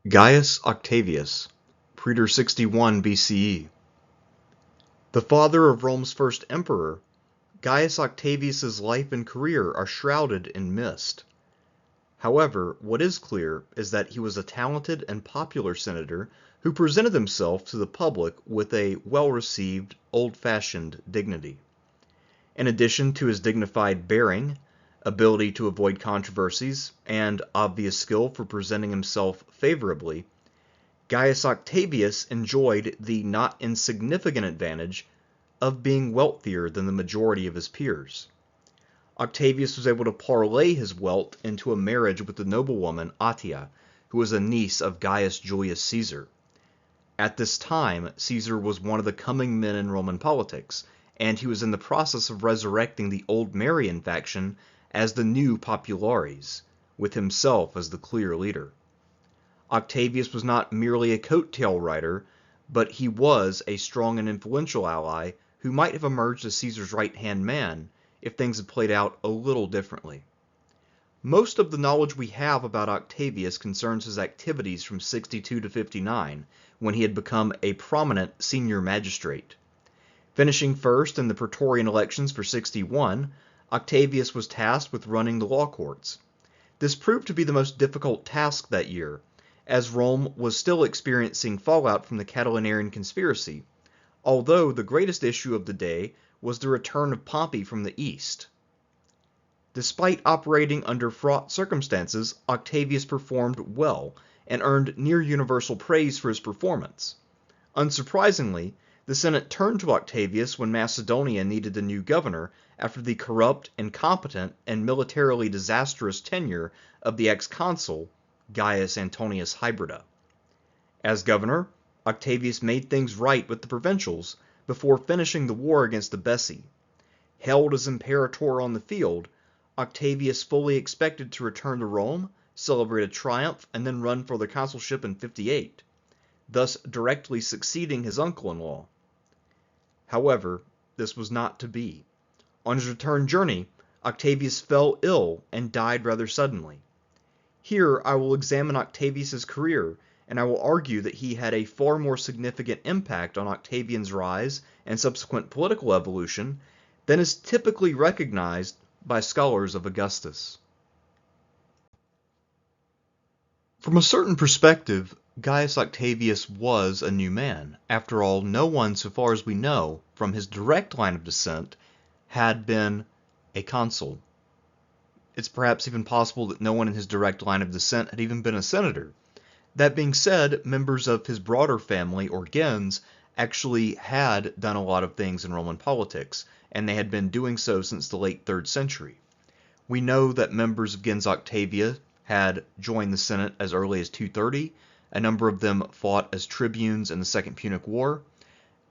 Gaius Octavius, Praetor 61 BCE. The father of Rome's first emperor, Gaius Octavius's life and career are shrouded in mist. However, what is clear is that he was a talented and popular senator who presented himself to the public with a well-received, old-fashioned dignity. In addition to his dignified bearing, ability to avoid controversies, and obvious skill for presenting himself favorably, Gaius Octavius enjoyed the not insignificant advantage of being wealthier than the majority of his peers. Octavius was able to parlay his wealth into a marriage with the noblewoman Atia, who was a niece of Gaius Julius Caesar. At this time, Caesar was one of the coming men in Roman politics, and he was in the process of resurrecting the old Marian faction as the new populares, with himself as the clear leader. Octavius was not merely a coattail rider, but he was a strong and influential ally who might have emerged as Caesar's right-hand man if things had played out a little differently. Most of the knowledge we have about Octavius concerns his activities from 62 to 59, when he had become a prominent senior magistrate. Finishing first in the Praetorian elections for 61, Octavius was tasked with running the law courts. This proved to be the most difficult task that year, as Rome was still experiencing fallout from the Catilinarian conspiracy, although the greatest issue of the day was the return of Pompey from the east. Despite operating under fraught circumstances, Octavius performed well and earned near universal praise for his performance. Unsurprisingly, the Senate turned to Octavius when Macedonia needed a new governor after the corrupt, incompetent, and militarily disastrous tenure of the ex-consul, Gaius Antonius Hybrida. As governor, Octavius made things right with the provincials before finishing the war against the Bessi. Hailed as Imperator on the field, Octavius fully expected to return to Rome, celebrate a triumph, and then run for the consulship in 58, thus directly succeeding his uncle-in-law. However, this was not to be. On his return journey, Octavius fell ill and died rather suddenly. Here I will examine Octavius's career, and I will argue that he had a far more significant impact on Octavian's rise and subsequent political evolution than is typically recognized by scholars of Augustus. From a certain perspective, Gaius Octavius was a new man. After all, no one, so far as we know, from his direct line of descent, had been a consul. It's perhaps even possible that no one in his direct line of descent had even been a senator. That being said, members of his broader family, or gens, actually had done a lot of things in Roman politics, and they had been doing so since the late 3rd century. We know that members of gens Octavia had joined the Senate as early as 230, a number of them fought as tribunes in the Second Punic War,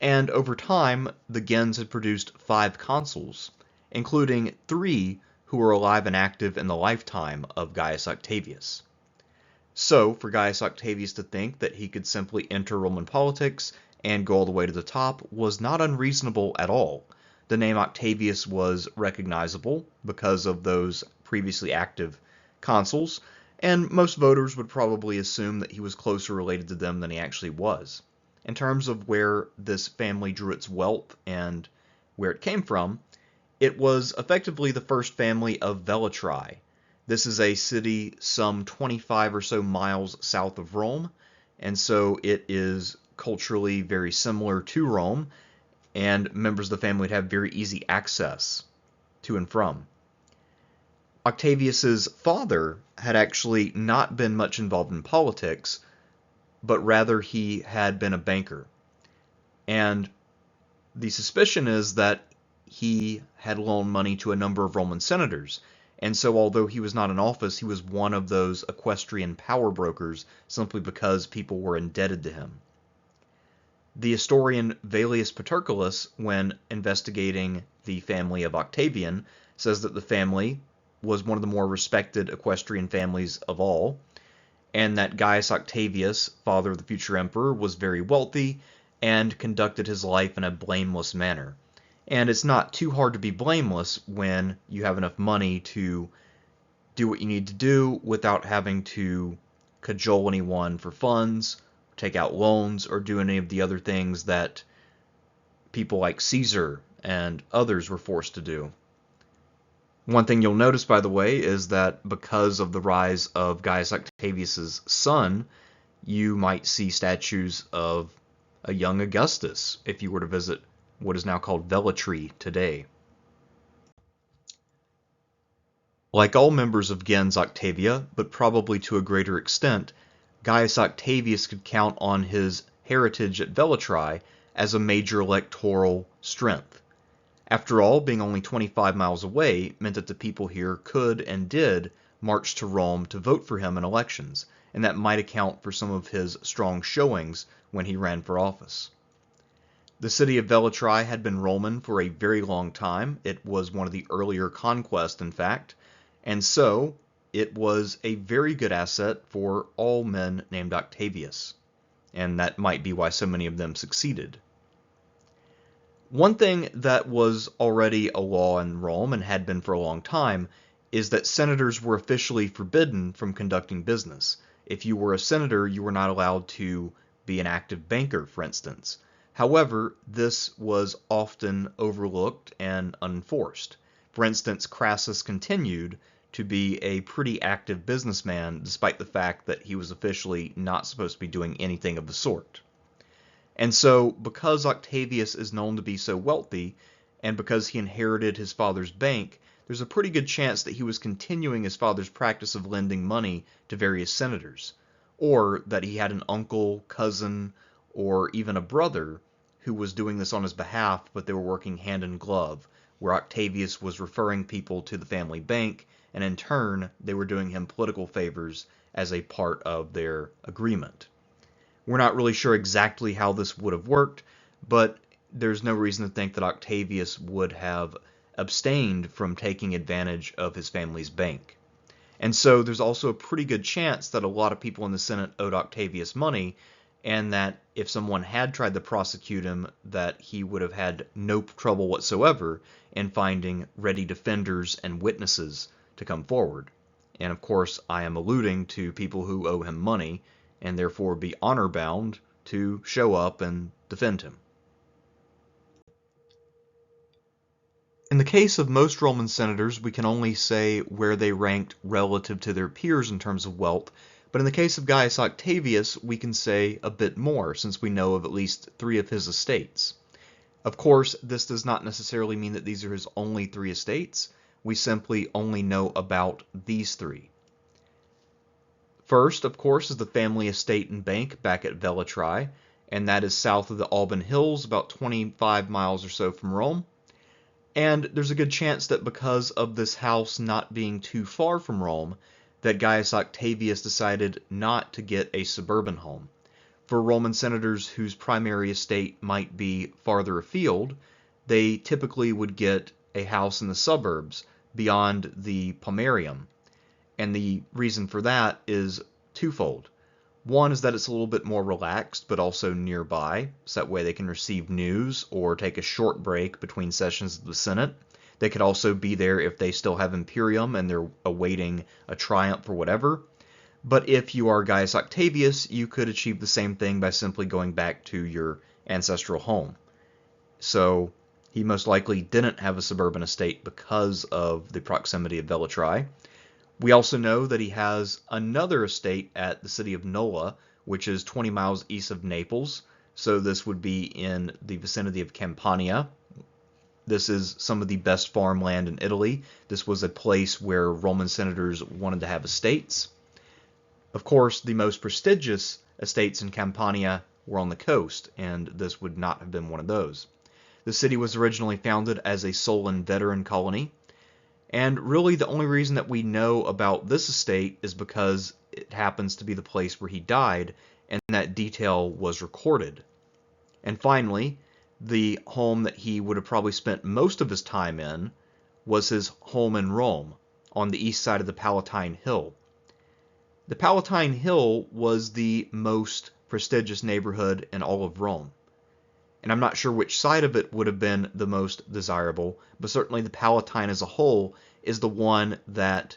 and over time the gens had produced 5 consuls, including 3 who were alive and active in the lifetime of Gaius Octavius. So, for Gaius Octavius to think that he could simply enter Roman politics and go all the way to the top was not unreasonable at all. The name Octavius was recognizable because of those previously active consuls, and most voters would probably assume that he was closer related to them than he actually was. In terms of where this family drew its wealth and where it came from, it was effectively the first family of Velatrae. This is a city some 25 or so miles south of Rome, and so it is culturally very similar to Rome, and members of the family would have very easy access to and from. Octavius's father had actually not been much involved in politics, but rather he had been a banker. And the suspicion is that he had loaned money to a number of Roman senators, and so although he was not in office, he was one of those equestrian power brokers simply because people were indebted to him. The historian Velius Paterculus, when investigating the family of Octavian, says that the family was one of the more respected equestrian families of all, and that Gaius Octavius, father of the future emperor, was very wealthy and conducted his life in a blameless manner. And it's not too hard to be blameless when you have enough money to do what you need to do without having to cajole anyone for funds, take out loans, or do any of the other things that people like Caesar and others were forced to do. One thing you'll notice, by the way, is that because of the rise of Gaius Octavius's son, you might see statues of a young Augustus if you were to visit what is now called Velletri today. Like all members of gens Octavia, but probably to a greater extent, Gaius Octavius could count on his heritage at Velletri as a major electoral strength. After all, being only 25 miles away meant that the people here could and did march to Rome to vote for him in elections, and that might account for some of his strong showings when he ran for office. The city of Velletri had been Roman for a very long time. It was one of the earlier conquests, in fact, and so it was a very good asset for all men named Octavius, and that might be why so many of them succeeded. One thing that was already a law in Rome and had been for a long time is that senators were officially forbidden from conducting business. If you were a senator, you were not allowed to be an active banker, for instance. However, this was often overlooked and unenforced. For instance, Crassus continued to be a pretty active businessman despite the fact that he was officially not supposed to be doing anything of the sort. And so, because Octavius is known to be so wealthy, and because he inherited his father's bank, there's a pretty good chance that he was continuing his father's practice of lending money to various senators, or that he had an uncle, cousin, or even a brother who was doing this on his behalf, but they were working hand in glove, where Octavius was referring people to the family bank, and in turn, they were doing him political favors as a part of their agreement. We're not really sure exactly how this would have worked, but there's no reason to think that Octavius would have abstained from taking advantage of his family's bank. And so there's also a pretty good chance that a lot of people in the Senate owed Octavius money, and that if someone had tried to prosecute him, that he would have had no trouble whatsoever in finding ready defenders and witnesses to come forward. And of course, I am alluding to people who owe him money, and therefore be honor-bound to show up and defend him. In the case of most Roman senators, we can only say where they ranked relative to their peers in terms of wealth, but in the case of Gaius Octavius, we can say a bit more, since we know of at least 3 of his estates. Of course, this does not necessarily mean that these are his only 3 estates. We simply only know about these 3. First, of course, is the family estate and bank back at Velletri, and that is south of the Alban Hills, about 25 miles or so from Rome. And there's a good chance that because of this house not being too far from Rome, that Gaius Octavius decided not to get a suburban home. For Roman senators whose primary estate might be farther afield, they typically would get a house in the suburbs beyond the Pomerium. And the reason for that is twofold. One is that it's a little bit more relaxed, but also nearby, so that way they can receive news or take a short break between sessions of the Senate. They could also be there if they still have Imperium and they're awaiting a triumph or whatever. But if you are Gaius Octavius, you could achieve the same thing by simply going back to your ancestral home. So he most likely didn't have a suburban estate because of the proximity of Velletri. We also know that he has another estate at the city of Nola, which is 20 miles east of Naples. So this would be in the vicinity of Campania. This is some of the best farmland in Italy. This was a place where Roman senators wanted to have estates. Of course, the most prestigious estates in Campania were on the coast, and this would not have been one of those. The city was originally founded as a Solon veteran colony. And really the only reason that we know about this estate is because it happens to be the place where he died, and that detail was recorded. And finally, the home that he would have probably spent most of his time in was his home in Rome, on the east side of the Palatine Hill. The Palatine Hill was the most prestigious neighborhood in all of Rome. And I'm not sure which side of it would have been the most desirable, but certainly the Palatine as a whole is the one that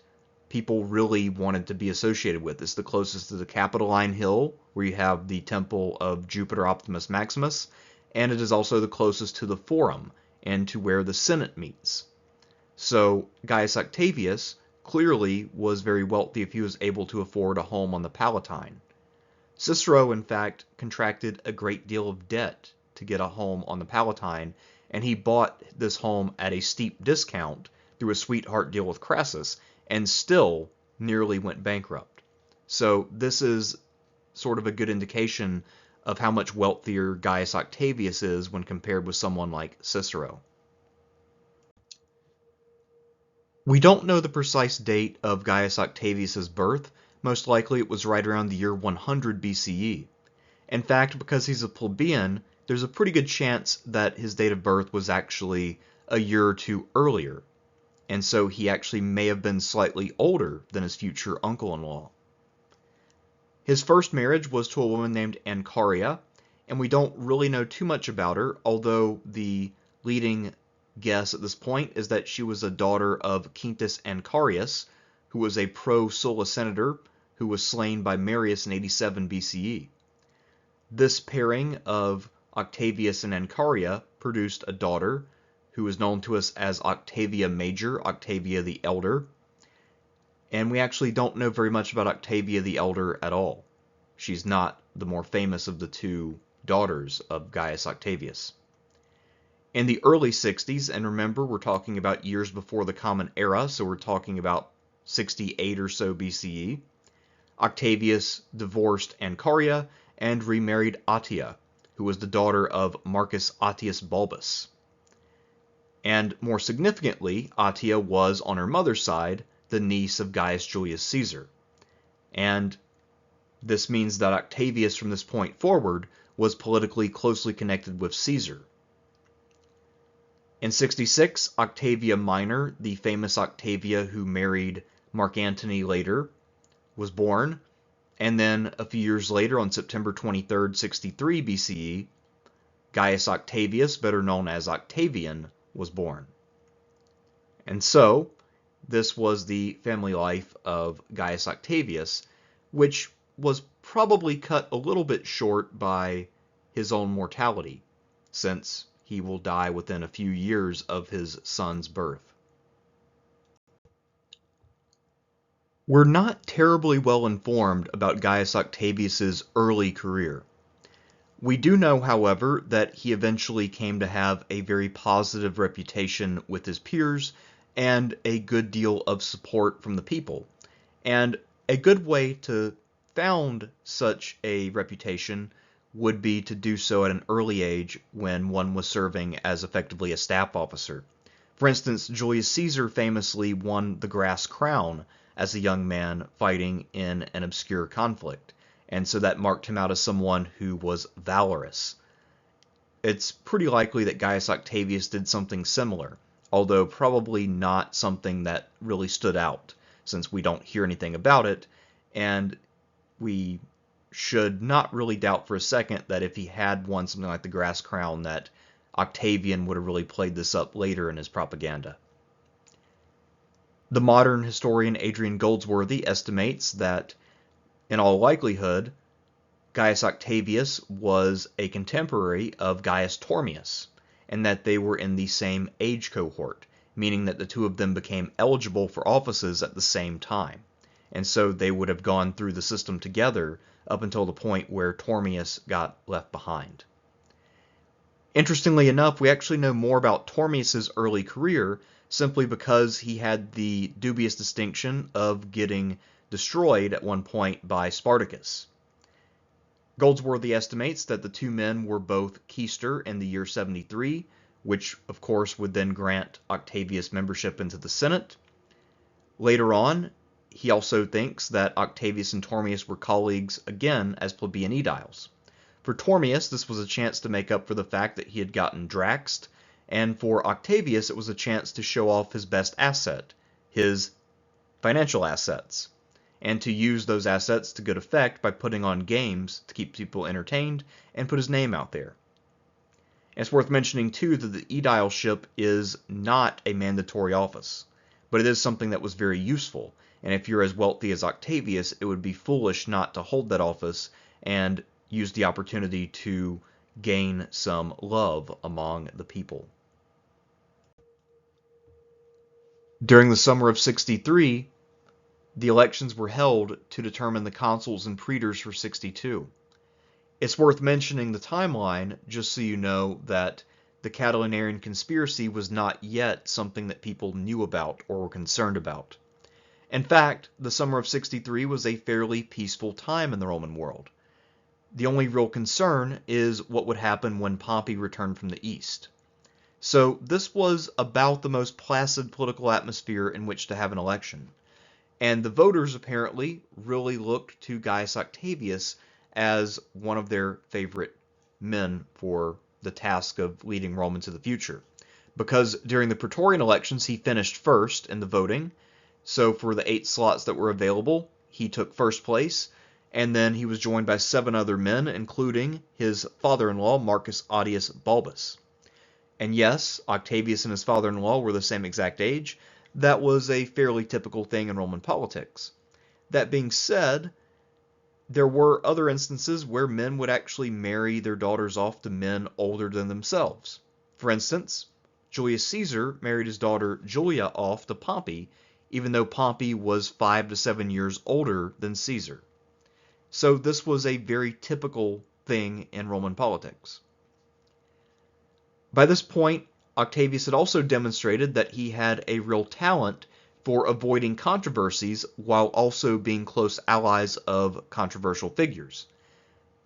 people really wanted to be associated with. It's the closest to the Capitoline Hill, where you have the temple of Jupiter Optimus Maximus, and it is also the closest to the Forum and to where the Senate meets. So Gaius Octavius clearly was very wealthy if he was able to afford a home on the Palatine. Cicero, in fact, contracted a great deal of debt to get a home on the Palatine, and he bought this home at a steep discount through a sweetheart deal with Crassus, and still nearly went bankrupt. So this is sort of a good indication of how much wealthier Gaius Octavius is when compared with someone like Cicero. We don't know the precise date of Gaius Octavius's birth. Most likely it was right around the year 100 BCE. In fact, because he's a plebeian, there's a pretty good chance that his date of birth was actually a year or two earlier, and so he actually may have been slightly older than his future uncle-in-law. His first marriage was to a woman named Ancaria, and we don't really know too much about her, although the leading guess at this point is that she was a daughter of Quintus Ancarius, who was a pro-Sulla senator who was slain by Marius in 87 BCE. This pairing of Octavius and Ancaria produced a daughter who is known to us as Octavia Major, Octavia the Elder, and we actually don't know very much about Octavia the Elder at all. She's not the more famous of the two daughters of Gaius Octavius. In the early 60s, and remember we're talking about years before the Common Era, so we're talking about 68 or so BCE, Octavius divorced Ancaria and remarried Attia, who was the daughter of Marcus Attius Balbus. And more significantly, Attia was, on her mother's side, the niece of Gaius Julius Caesar. And this means that Octavius from this point forward was politically closely connected with Caesar. In 66, Octavia Minor, the famous Octavia who married Mark Antony later, was born, and then a few years later, on September 23rd, 63 BCE, Gaius Octavius, better known as Octavian, was born. And so, this was the family life of Gaius Octavius, which was probably cut a little bit short by his own mortality, since he will die within a few years of his son's birth. We're not terribly well informed about Gaius Octavius's early career. We do know, however, that he eventually came to have a very positive reputation with his peers and a good deal of support from the people. And a good way to found such a reputation would be to do so at an early age when one was serving as effectively a staff officer. For instance, Julius Caesar famously won the grass crown as a young man fighting in an obscure conflict, and so that marked him out as someone who was valorous. It's pretty likely that Gaius Octavius did something similar, although probably not something that really stood out, since we don't hear anything about it, and we should not really doubt for a second that if he had won something like the grass crown, that Octavian would have really played this up later in his propaganda. The modern historian Adrian Goldsworthy estimates that, in all likelihood, Gaius Octavius was a contemporary of Gaius Tormius, and that they were in the same age cohort, meaning that the two of them became eligible for offices at the same time, and so they would have gone through the system together up until the point where Tormius got left behind. Interestingly enough, we actually know more about Tormius's early career simply because he had the dubious distinction of getting destroyed at one point by Spartacus. Goldsworthy estimates that the two men were both quaestor in the year 73, which of course would then grant Octavius membership into the Senate. Later on, he also thinks that Octavius and Tormius were colleagues again as plebeian aediles. For Tormius, this was a chance to make up for the fact that he had gotten draxed, and for Octavius, it was a chance to show off his best asset, his financial assets, and to use those assets to good effect by putting on games to keep people entertained and put his name out there. And it's worth mentioning, too, that the aedileship is not a mandatory office. but it is something that was very useful. And if you're as wealthy as Octavius, it would be foolish not to hold that office and use the opportunity to gain some love among the people. During the summer of 63, the elections were held to determine the consuls and praetors for 62. It's worth mentioning the timeline, just so you know that the Catilinarian conspiracy was not yet something that people knew about or were concerned about. In fact, the summer of 63 was a fairly peaceful time in the Roman world. The only real concern is what would happen when Pompey returned from the east. So this was about the most placid political atmosphere in which to have an election. And the voters apparently really looked to Gaius Octavius as one of their favorite men for the task of leading Rome into the future. Because during the Praetorian elections, he finished first in the voting. So for the 8 slots that were available, he took first place. And then he was joined by 7 other men, including his father-in-law, Marcus Aurelius Balbus. And yes, Octavius and his father-in-law were the same exact age. That was a fairly typical thing in Roman politics. That being said, there were other instances where men would actually marry their daughters off to men older than themselves. For instance, Julius Caesar married his daughter Julia off to Pompey, even though Pompey was 5 to 7 years older than Caesar. So this was a very typical thing in Roman politics. By this point, Octavius had also demonstrated that he had a real talent for avoiding controversies while also being close allies of controversial figures.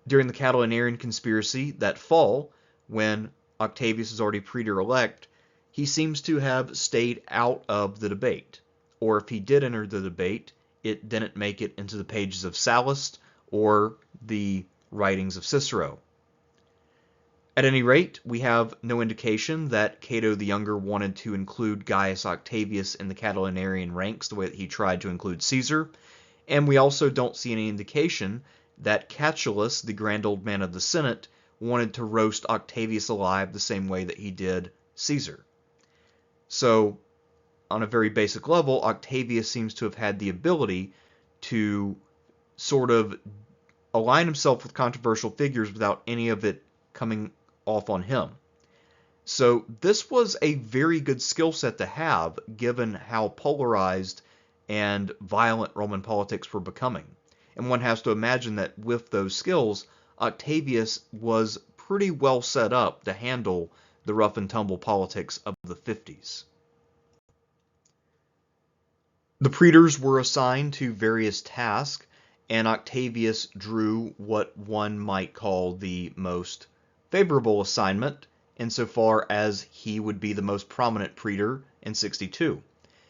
During the Catilinarian conspiracy that fall, when Octavius is already praetor-elect, he seems to have stayed out of the debate. Or if he did enter the debate, it didn't make it into the pages of Sallust or the writings of Cicero. At any rate, we have no indication that Cato the Younger wanted to include Gaius Octavius in the Catilinarian ranks the way that he tried to include Caesar, and we also don't see any indication that Catulus, the grand old man of the Senate, wanted to roast Octavius alive the same way that he did Caesar. So, on a very basic level, Octavius seems to have had the ability to sort of align himself with controversial figures without any of it coming off on him. So this was a very good skill set to have, given how polarized and violent Roman politics were becoming. And one has to imagine that with those skills, Octavius was pretty well set up to handle the rough and tumble politics of the 50s. The praetors were assigned to various tasks, and Octavius drew what one might call the most favorable assignment, insofar as he would be the most prominent praetor in 62,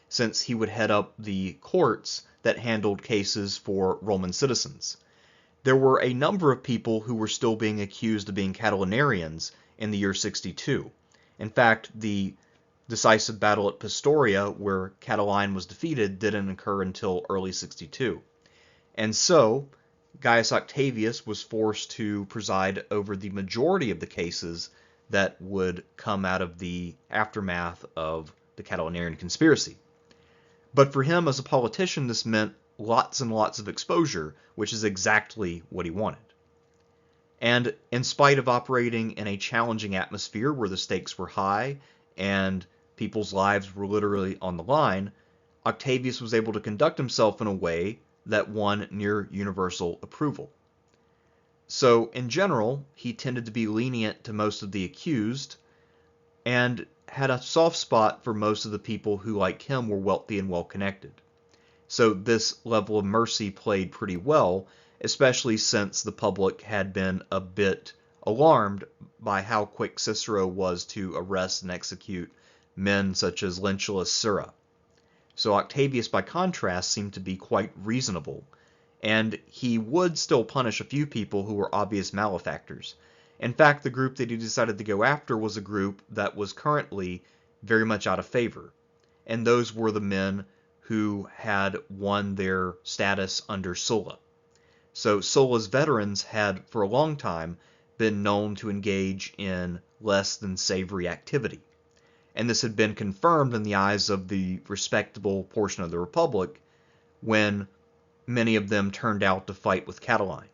since he would head up the courts that handled cases for Roman citizens. There were a number of people who were still being accused of being Catilinarians in the year 62. In fact, the decisive battle at Pistoria, where Catiline was defeated, didn't occur until early 62. And so, Gaius Octavius was forced to preside over the majority of the cases that would come out of the aftermath of the Catilinarian conspiracy. But for him as a politician, this meant lots and lots of exposure, which is exactly what he wanted. And in spite of operating in a challenging atmosphere where the stakes were high and people's lives were literally on the line, Octavius was able to conduct himself in a way that won near universal approval. So, in general, he tended to be lenient to most of the accused and had a soft spot for most of the people who, like him, were wealthy and well-connected. So this level of mercy played pretty well, especially since the public had been a bit alarmed by how quick Cicero was to arrest and execute men such as Lentulus Sura. So Octavius, by contrast, seemed to be quite reasonable, and he would still punish a few people who were obvious malefactors. In fact, the group that he decided to go after was a group that was currently very much out of favor, and those were the men who had won their status under Sulla. So Sulla's veterans had, for a long time, been known to engage in less than savory activity. and this had been confirmed in the eyes of the respectable portion of the Republic when many of them turned out to fight with Catiline.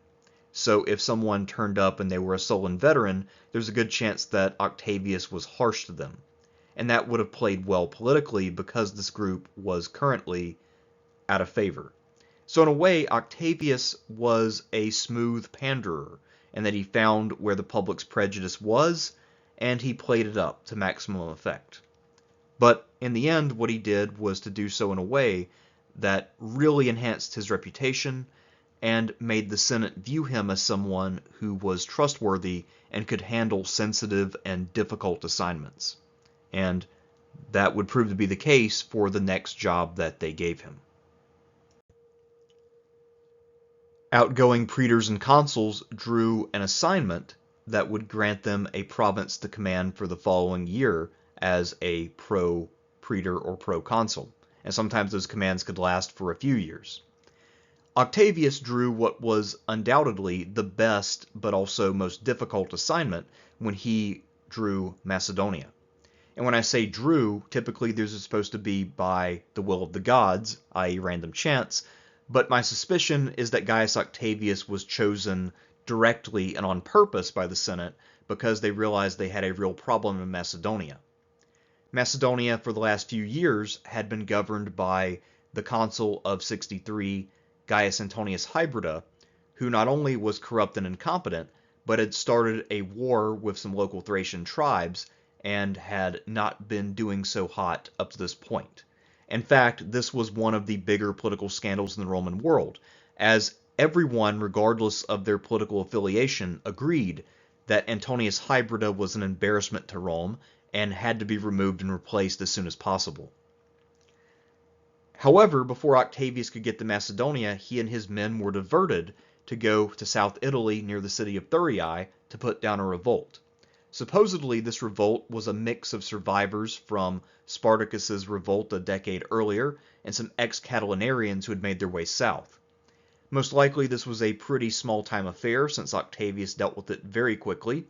So if someone turned up and they were a Sullan veteran, there's a good chance that Octavius was harsh to them. And that would have played well politically because this group was currently out of favor. So in a way, Octavius was a smooth panderer, and that he found where the public's prejudice was, and he played it up to maximum effect. But in the end, what he did was to do so in a way that really enhanced his reputation and made the Senate view him as someone who was trustworthy and could handle sensitive and difficult assignments. And that would prove to be the case for the next job that they gave him. Outgoing praetors and consuls drew an assignment that would grant them a province to command for the following year as a pro-praetor or pro-consul, and sometimes those commands could last for a few years. Octavius drew what was undoubtedly the best but also most difficult assignment when he drew Macedonia. And when I say drew, typically this is supposed to be by the will of the gods, i.e. random chance, but my suspicion is that Gaius Octavius was chosen directly and on purpose by the Senate because they realized they had a real problem in Macedonia. Macedonia for the last few years had been governed by the consul of 63, Gaius Antonius Hybrida, who not only was corrupt and incompetent, but had started a war with some local Thracian tribes and had not been doing so hot up to this point. In fact, this was one of the bigger political scandals in the Roman world, as everyone, regardless of their political affiliation, agreed that Antonius Hybrida was an embarrassment to Rome and had to be removed and replaced as soon as possible. However, before Octavius could get to Macedonia, he and his men were diverted to go to South Italy near the city of Thurii to put down a revolt. Supposedly, this revolt was a mix of survivors from Spartacus's revolt a decade earlier and some ex-Catilinarians who had made their way south. Most likely, this was a pretty small-time affair since Octavius dealt with it very quickly,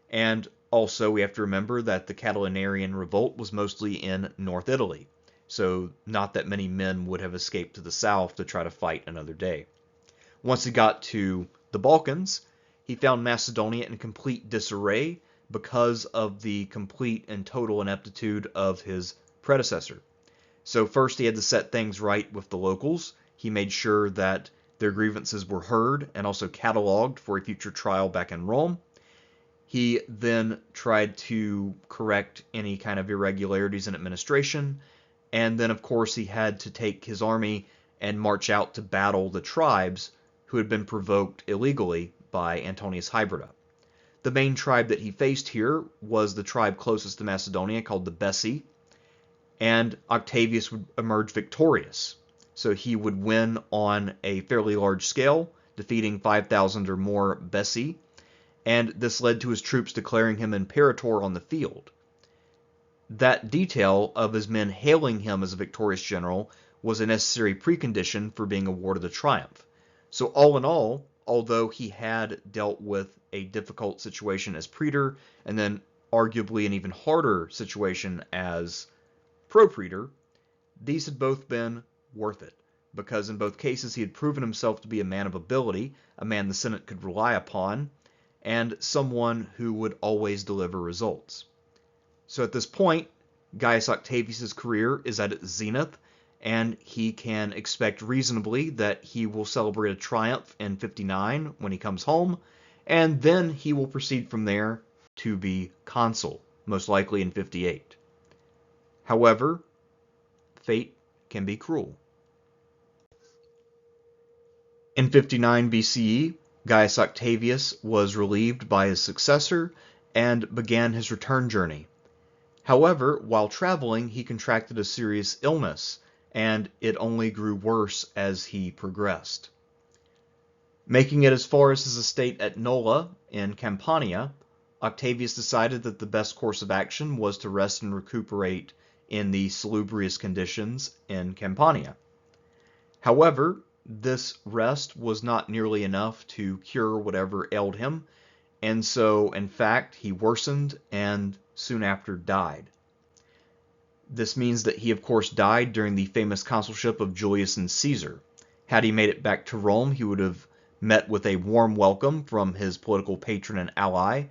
and also we have to remember that the Catilinarian revolt was mostly in North Italy, so not that many men would have escaped to the south to try to fight another day. Once he got to the Balkans, he found Macedonia in complete disarray because of the complete and total ineptitude of his predecessor. So first he had to set things right with the locals. He made sure that their grievances were heard and also cataloged for a future trial back in Rome. He then tried to correct any kind of irregularities in administration, and then of course he had to take his army and march out to battle the tribes who had been provoked illegally by Antonius Hybrida. The main tribe that he faced here was the tribe closest to Macedonia called the Bessi, and Octavius would emerge victorious. So he would win on a fairly large scale, defeating 5,000 or more Bessi, and this led to his troops declaring him Imperator on the field. That detail of his men hailing him as a victorious general was a necessary precondition for being awarded a triumph. So all in all, although he had dealt with a difficult situation as praetor, and then arguably an even harder situation as pro-praetor, these had both been worth it, because in both cases he had proven himself to be a man of ability, a man the Senate could rely upon, and someone who would always deliver results. So at this point, Gaius Octavius' career is at its zenith, and he can expect reasonably that he will celebrate a triumph in 59 when he comes home, and then he will proceed from there to be consul, most likely in 58. However, fate can be cruel. In 59 BCE, Gaius Octavius was relieved by his successor and began his return journey. However, while traveling, he contracted a serious illness, and it only grew worse as he progressed. Making it as far as his estate at Nola in Campania, Octavius decided that the best course of action was to rest and recuperate in the salubrious conditions in Campania. However, this rest was not nearly enough to cure whatever ailed him, and so, in fact, he worsened and soon after died. This means that he, of course, died during the famous consulship of Julius and Caesar. Had he made it back to Rome, he would have met with a warm welcome from his political patron and ally,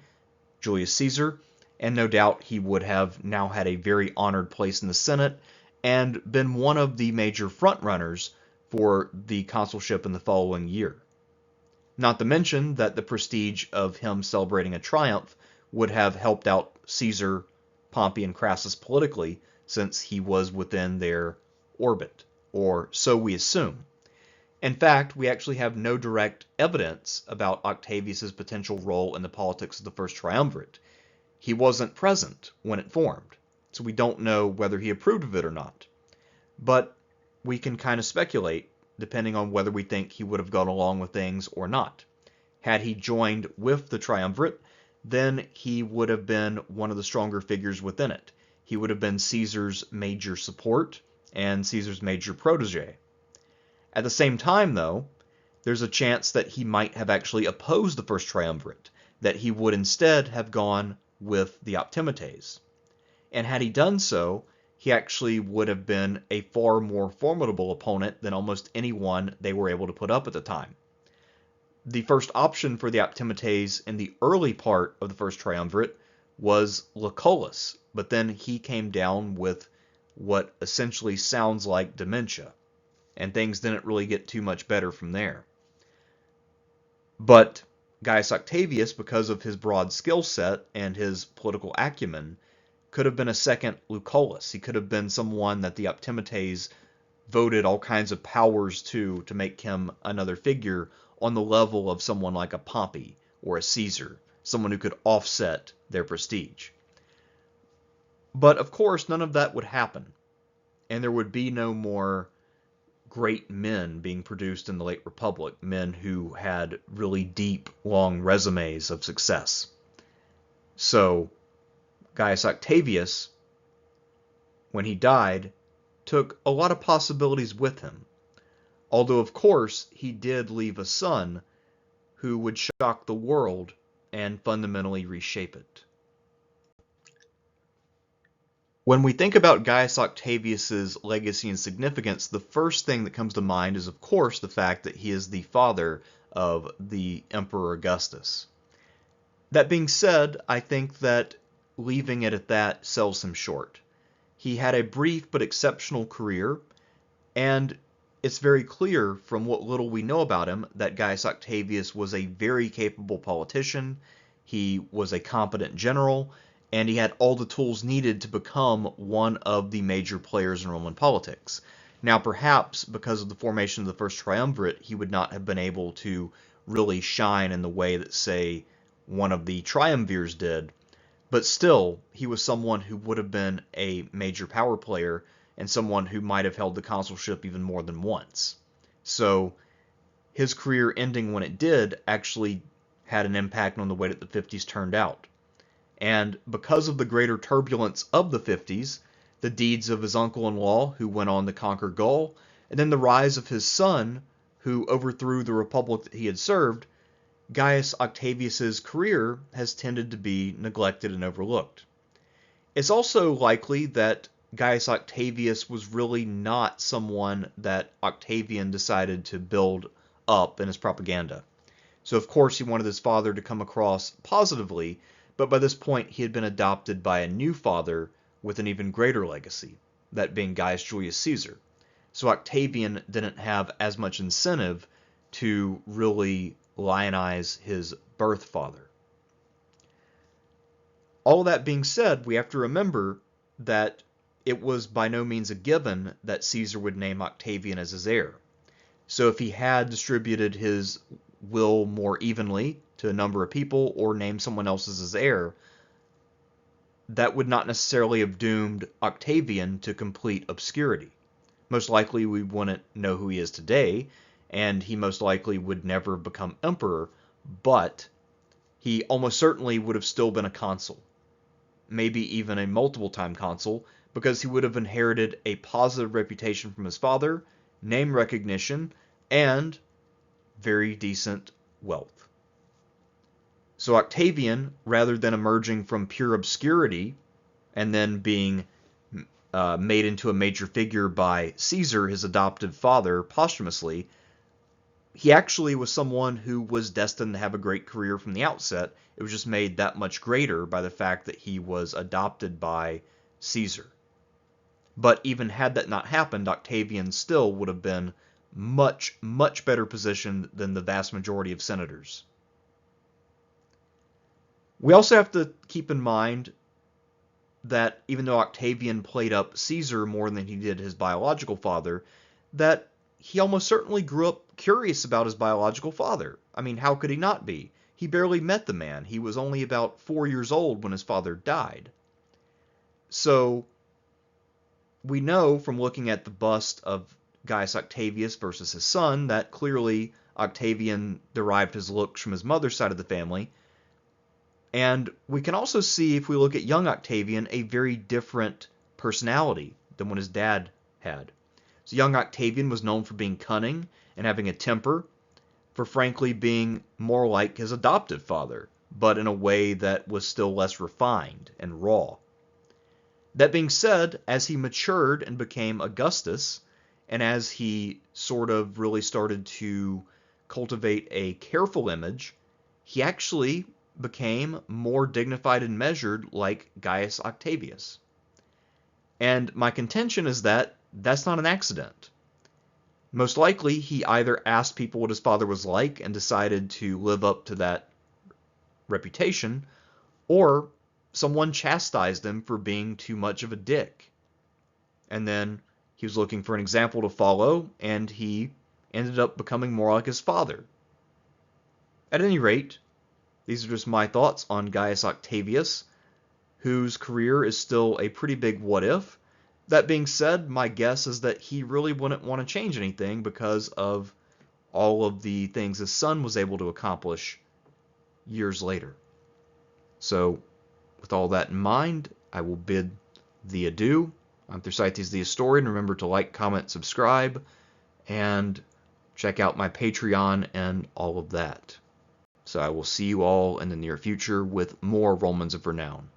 Julius Caesar, and no doubt he would have now had a very honored place in the Senate and been one of the major frontrunners for the consulship in the following year. Not to mention that the prestige of him celebrating a triumph would have helped out Caesar, Pompey, and Crassus politically, since he was within their orbit, or so we assume. In fact, we actually have no direct evidence about Octavius's potential role in the politics of the First Triumvirate. He wasn't present when it formed, so we don't know whether he approved of it or not. But we can kind of speculate, depending on whether we think he would have gone along with things or not. Had he joined with the Triumvirate, then he would have been one of the stronger figures within it. He would have been Caesar's major support and Caesar's major protege. At the same time, though, there's a chance that he might have actually opposed the First Triumvirate, that he would instead have gone with the Optimates. And had he done so, he actually would have been a far more formidable opponent than almost anyone they were able to put up at the time. The first option for the Optimates in the early part of the First Triumvirate was Lucullus, but then he came down with what essentially sounds like dementia, and things didn't really get too much better from there. But Gaius Octavius, because of his broad skill set and his political acumen, could have been a second Lucullus. He could have been someone that the Optimates voted all kinds of powers to make him another figure on the level of someone like a Pompey or a Caesar, someone who could offset their prestige. But of course, none of that would happen, and there would be no more great men being produced in the late Republic, men who had really deep, long resumes of success. So Gaius Octavius, when he died, took a lot of possibilities with him. Although, of course, he did leave a son who would shock the world and fundamentally reshape it. When we think about Gaius Octavius's legacy and significance, the first thing that comes to mind is, of course, the fact that he is the father of the Emperor Augustus. That being said, I think that leaving it at that sells him short. He had a brief but exceptional career, and it's very clear from what little we know about him that Gaius Octavius was a very capable politician, he was a competent general, and he had all the tools needed to become one of the major players in Roman politics. Now, perhaps because of the formation of the First Triumvirate, he would not have been able to really shine in the way that, say, one of the triumvirs did, but still, he was someone who would have been a major power player and someone who might have held the consulship even more than once. So his career ending when it did actually had an impact on the way that the 50s turned out. And because of the greater turbulence of the 50s, the deeds of his uncle-in-law, who went on to conquer Gaul, and then the rise of his son, who overthrew the republic that he had served, Gaius Octavius's career has tended to be neglected and overlooked. It's also likely that Gaius Octavius was really not someone that Octavian decided to build up in his propaganda. So of course he wanted his father to come across positively, but by this point he had been adopted by a new father with an even greater legacy, that being Gaius Julius Caesar. So Octavian didn't have as much incentive to really lionize his birth father. All that being said, we have to remember that it was by no means a given that Caesar would name Octavian as his heir. So if he had distributed his will more evenly to a number of people or named someone else as his heir, that would not necessarily have doomed Octavian to complete obscurity. Most likely we wouldn't know who he is today, and he most likely would never become emperor, but he almost certainly would have still been a consul, maybe even a multiple-time consul, because he would have inherited a positive reputation from his father, name recognition, and very decent wealth. So Octavian, rather than emerging from pure obscurity and then being made into a major figure by Caesar, his adoptive father, posthumously, he actually was someone who was destined to have a great career from the outset. It was just made that much greater by the fact that he was adopted by Caesar. But even had that not happened, Octavian still would have been much, much better positioned than the vast majority of senators. We also have to keep in mind that even though Octavian played up Caesar more than he did his biological father, that he almost certainly grew up curious about his biological father. I mean, how could he not be? He barely met the man. He was only about 4 years old when his father died. So we know from looking at the bust of Gaius Octavius versus his son that clearly Octavian derived his looks from his mother's side of the family. And we can also see, if we look at young Octavian, a very different personality than what his dad had. So young Octavian was known for being cunning and having a temper, for frankly being more like his adoptive father, but in a way that was still less refined and raw. That being said, as he matured and became Augustus, and as he sort of really started to cultivate a careful image, he actually became more dignified and measured like Gaius Octavius. And my contention is that that's not an accident. Most likely, he either asked people what his father was like and decided to live up to that reputation, or someone chastised him for being too much of a dick. And then he was looking for an example to follow, and he ended up becoming more like his father. At any rate, these are just my thoughts on Gaius Octavius, whose career is still a pretty big what if. That being said, my guess is that he really wouldn't want to change anything because of all of the things his son was able to accomplish years later. So, with all that in mind, I will bid thee adieu. I'm Thersites the Historian. Remember to like, comment, subscribe, and check out my Patreon and all of that. So I will see you all in the near future with more Romans of Renown.